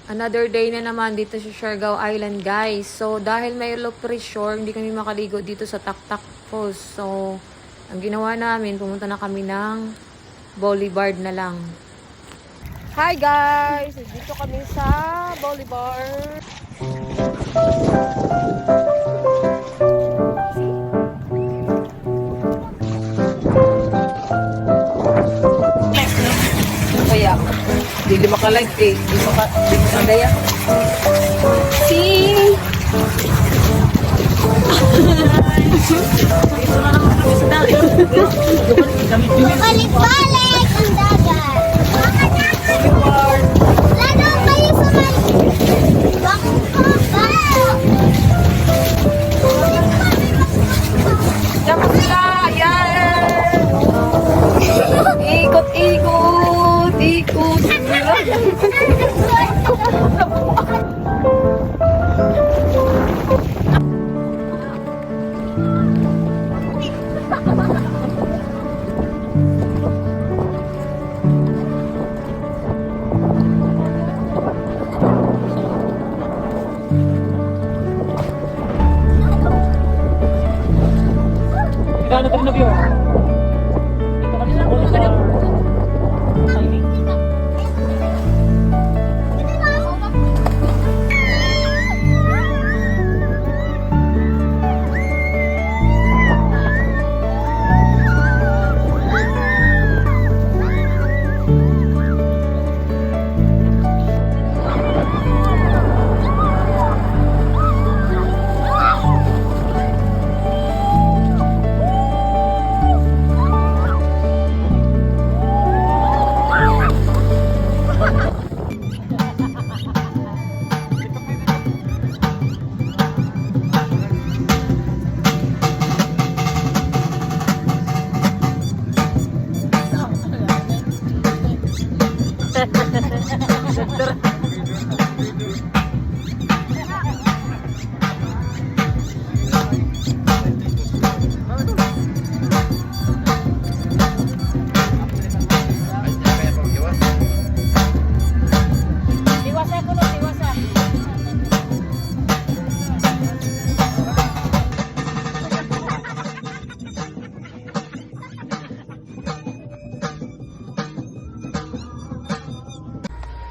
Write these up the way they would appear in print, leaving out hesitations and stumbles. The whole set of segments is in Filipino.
Another day na naman dito sa Siargao Island, guys. So, dahil may low pressure, hindi kami makaligo dito sa Taktak Falls. So, ang ginawa namin, pumunta na kami ng Boulevard na lang. Hi, guys! Dito kami sa Boulevard. Kaya, hindi maka-live eh. Hindi maka-daya. See? Balik-balik ang dagat. Lalo kayo sa Dapat sila! Yan! Ikot-ikot! Ikot! Ano tayo na view? Ito kami sa timing.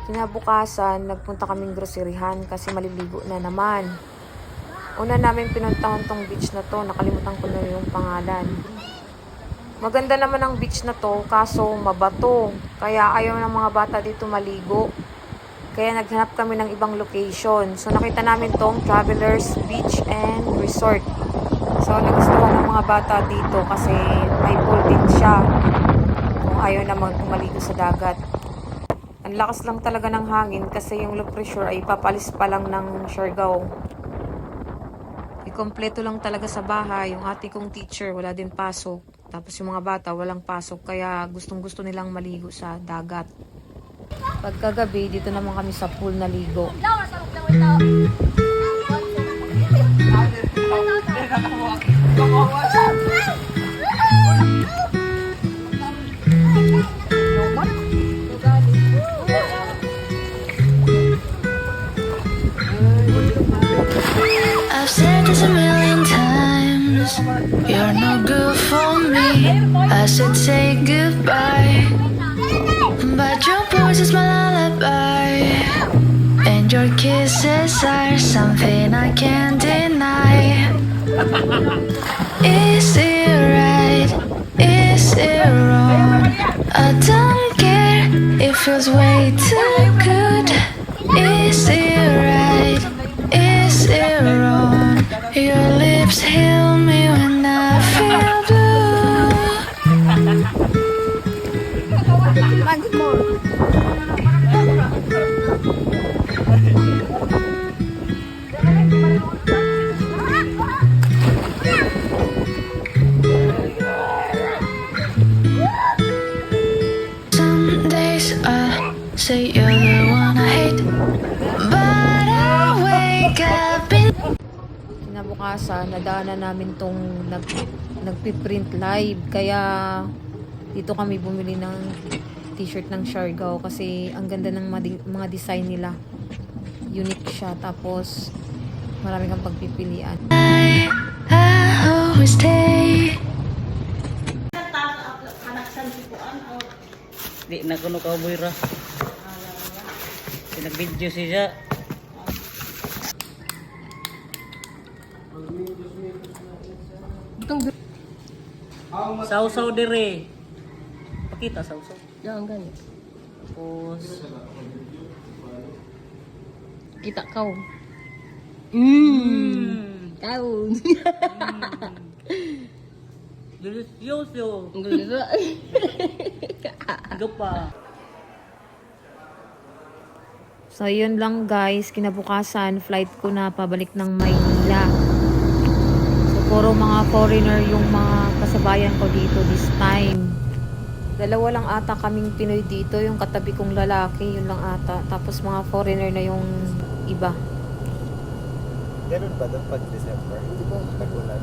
Kinabukasan, nagpunta kaming groceryhan kasi maliligo na naman. Una namin pinuntahan tong beach na to, nakalimutan ko na yung pangalan. Maganda naman ang beach na to, kaso mabato. Kaya ayaw ng mga bata dito maligo. Kaya naghanap kami ng ibang location. So nakita namin tong Travelers Beach and Resort. So nagustuhan ng mga bata dito kasi may pool din siya. Kung ayaw na maligo sa dagat. Ang lakas lang talaga ng hangin kasi yung low pressure ay papalis pa lang ng Siargao. Ikompleto lang talaga sa bahay. Yung ate kong teacher, wala din pasok. Tapos yung mga bata, walang pasok. Kaya gustong-gusto nilang maligo sa dagat. Pagkagabi, dito naman kami sa pool na ligo. I've said this a million times. You're no good for me. I should say goodbye, but your voice is my lullaby, and your kisses are something I can't deny. Is it right? Is it wrong? I don't care. It feels way too good. Is it right? Is it wrong? Your lips heal me when I feel blue. Some days I say you're the one I hate, but I wake up in Kinabukasan, nadaanan namin tong nagpiprint live. Kaya dito kami bumili ng t-shirt ng Siargao kasi ang ganda ng mga design nila. unique siya. Tapos, marami kang pagpipilian. I always stay. Di na kuno ka buira. Pinag-video siya. Sausaw dire. Pakita sausaw. Yan, gani. Tapos Kita kau. mm. Kau. Delicioso. Gulo. Higa pa. So, yun lang guys. Kinabukasan, flight ko na pabalik ng Maynila. So, puro mga foreigner yung mga kasabayan ko dito this time. Dalawa lang ata kaming Pinoy dito. Yung katabi kong lalaki, yun lang ata. Tapos mga foreigner na yung iba. Ganun ba doon pag December? Pag ulan?